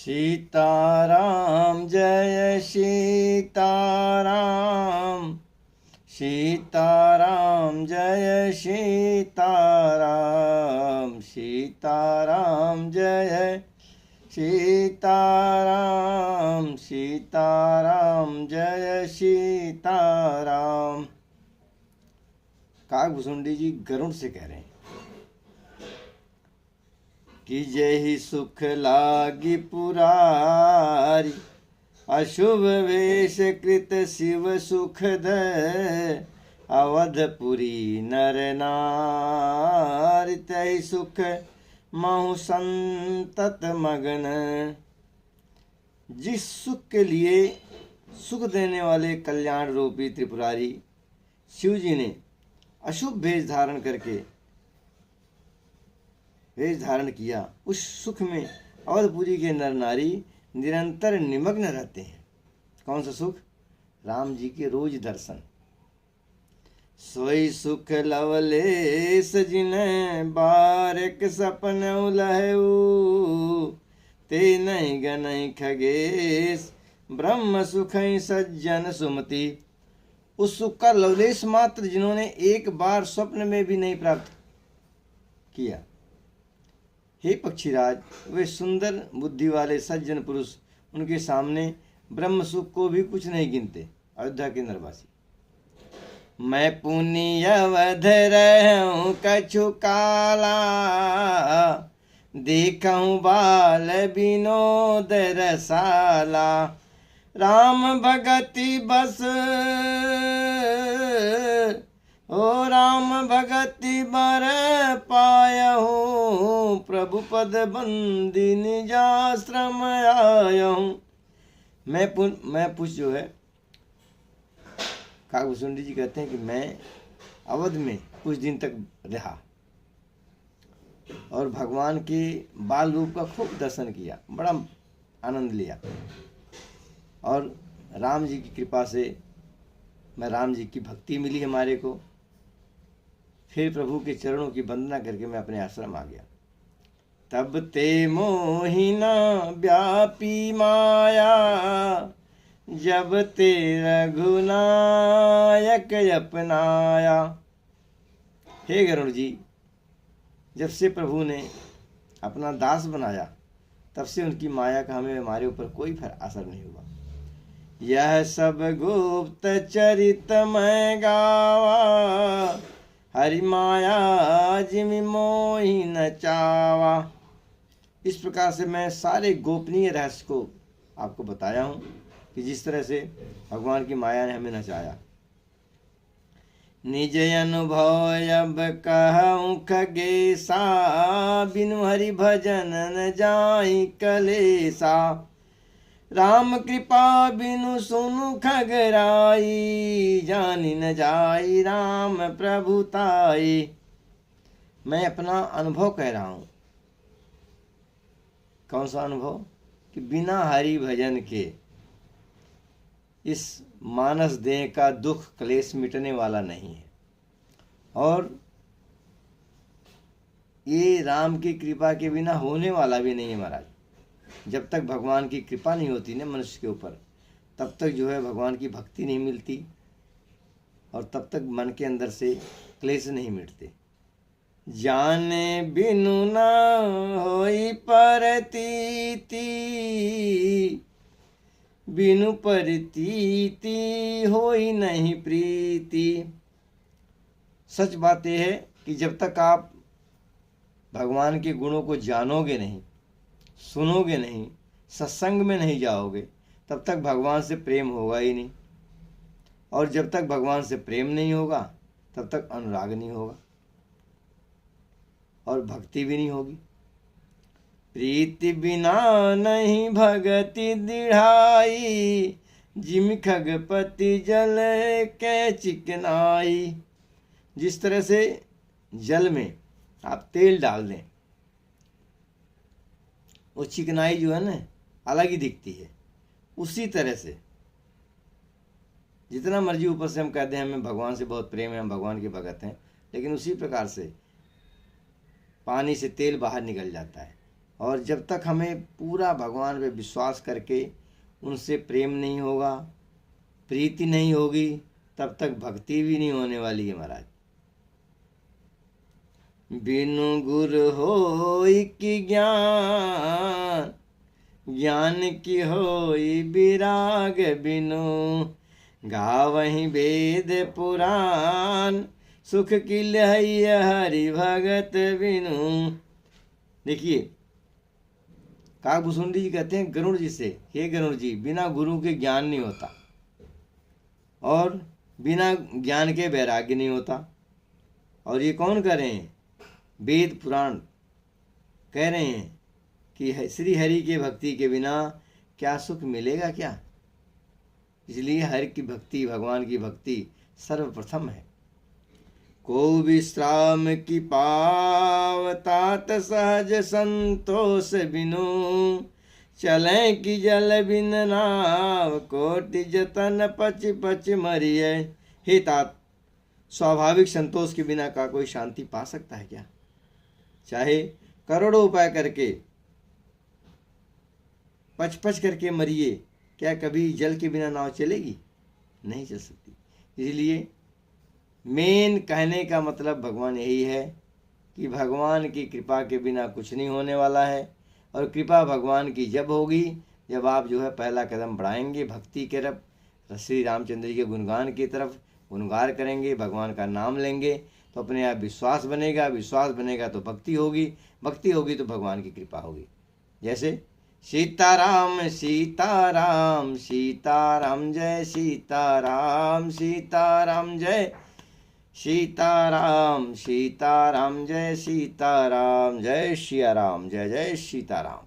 सीताराम जय सीताराम, सीताराम जय सीताराम, सीताराम जय सीताराम, सीताराम जय सीताराम। काकभुसुंडी जी गरुड़ से कह रहे हैं कि जय सुख लागी पुरारी, अशुभ वेश कृत शिव सुखद, अवधपुरी नर नारी, तहि सुख महु संतत मगन। जिस सुख के लिए सुख देने वाले कल्याण रूपी त्रिपुरारी शिव जी ने अशुभ वेश धारण करके वेश धारण किया, उस सुख में अवधपुरी के नर नारी निरंतर निमग्न रहते हैं। कौन सा सुख? राम जी के रोज दर्शन। सोई सुख लवलेस जिन्ह बारक सपन उलहू, ते नहीं गनई खगेश ब्रह्म सुखई सज्जन सुमति। उस सुख का लवलेश मात्र जिन्होंने एक बार स्वप्न में भी नहीं प्राप्त किया। हे पक्षीराज, वे सुंदर बुद्धि वाले सज्जन पुरुष उनके सामने ब्रह्म सुख को भी कुछ नहीं गिनते। अयोध्या के नरवासी। मैं पुनि अवध रहूं कछु काला, देखूं बाल विनोद रसाला, राम भगति बस ओ राम भगति बर पायहूँ, प्रभु पद बंदी निजाश्रम आयहूँ। मैं पुछ जो है, काकभुसुंडी जी कहते हैं कि मैं अवध में कुछ दिन तक रहा और भगवान के बाल रूप का खूब दर्शन किया, बड़ा आनंद लिया। और राम जी की कृपा से राम जी की भक्ति मिली हमारे को। फिर प्रभु के चरणों की वंदना करके मैं अपने आश्रम आ गया। तब ते मोहिना व्यापी माया, जब ते रघुनायक अपनाया। हे गरुड़ जी, जब से प्रभु ने अपना दास बनाया तब से उनकी माया का हमारे ऊपर कोई असर नहीं हुआ। यह सब गुप्त चरित मैं गावा, हरि माया जिमि मोहि न चावा। इस प्रकार से मैं सारे गोपनीय रहस्य को आपको बताया हूँ कि जिस तरह से भगवान की माया ने हमें नचाया। निज अनुभव अब कहूँ खगेसा, बिनु हरि भजन न जाहि कलेसा, राम कृपा बिनु सुनु खगराई, जानि न जाई राम प्रभुताई। मैं अपना अनुभव कह रहा हूँ। कौन सा अनुभव? कि बिना हरि भजन के इस मानस देह का दुख क्लेश मिटने वाला नहीं है। और ये राम की कृपा के बिना होने वाला भी नहीं है महाराज। जब तक भगवान की कृपा नहीं होती ना मनुष्य के ऊपर, तब तक जो है भगवान की भक्ति नहीं मिलती और तब तक मन के अंदर से क्लेश नहीं मिटते। जाने बिनु न होई परतीति, बिनु परतीति होई नहीं प्रीति। सच बात यह है कि जब तक आप भगवान के गुणों को जानोगे नहीं, सुनोगे नहीं, सत्संग में नहीं जाओगे, तब तक भगवान से प्रेम होगा ही नहीं। और जब तक भगवान से प्रेम नहीं होगा तब तक अनुराग नहीं होगा और भक्ति भी नहीं होगी। प्रीति बिना नहीं भगति दृढ़ाई, जिमि खगपति जल के चिकनाई। जिस तरह से जल में आप तेल डाल दें, वो चिकनाई जो है ना अलग ही दिखती है। उसी तरह से जितना मर्जी ऊपर से हम कहते हैं हमें भगवान से बहुत प्रेम है, हम भगवान के भगत हैं, लेकिन उसी प्रकार से पानी से तेल बाहर निकल जाता है। और जब तक हमें पूरा भगवान पे विश्वास करके उनसे प्रेम नहीं होगा, प्रीति नहीं होगी, तब तक भक्ति भी नहीं होने वाली है महाराज। बिनु गुरु होई की ज्ञान, ज्ञान की होई विराग बिनु, गावहि वेद पुराण, सुख की लहैया हरि भगत बिनु। देखिए काकभूषुंडी जी कहते हैं गरुड़ जी से, हे गरुड़ जी, बिना गुरु के ज्ञान नहीं होता और बिना ज्ञान के वैराग्य नहीं होता। और ये कौन कह रहे हैं? वेद पुराण कह रहे हैं कि श्री हरि के भक्ति के बिना क्या सुख मिलेगा क्या। इसलिए हरि की भक्ति, भगवान की भक्ति सर्वप्रथम है। को विश्राम की पावतात सहज संतोष बिनु, चले की जल बिन नाव, कोटि जतन पच पच मरिय। हे तात, स्वाभाविक संतोष के बिना का कोई शांति पा सकता है क्या? चाहे करोड़ों उपाय करके पच पच करके मरिए, क्या कभी जल के बिना नाव चलेगी? नहीं चल सकती। इसलिए मेन कहने का मतलब भगवान यही है कि भगवान की कृपा के बिना कुछ नहीं होने वाला है। और कृपा भगवान की जब होगी जब आप जो है पहला कदम बढ़ाएंगे भक्ति की तरफ, श्री रामचंद्र जी के गुणगान की तरफ गुणगान करेंगे, भगवान का नाम लेंगे, तो अपने आप विश्वास बनेगा, विश्वास बनेगा तो भक्ति होगी, भक्ति होगी तो भगवान की कृपा होगी। जैसे सीताराम सीताराम सीताराम जय सीताराम सीताराम जय सीताराम सीताराम जय सीताराम, जय सिया राम, जय जय सीताराम।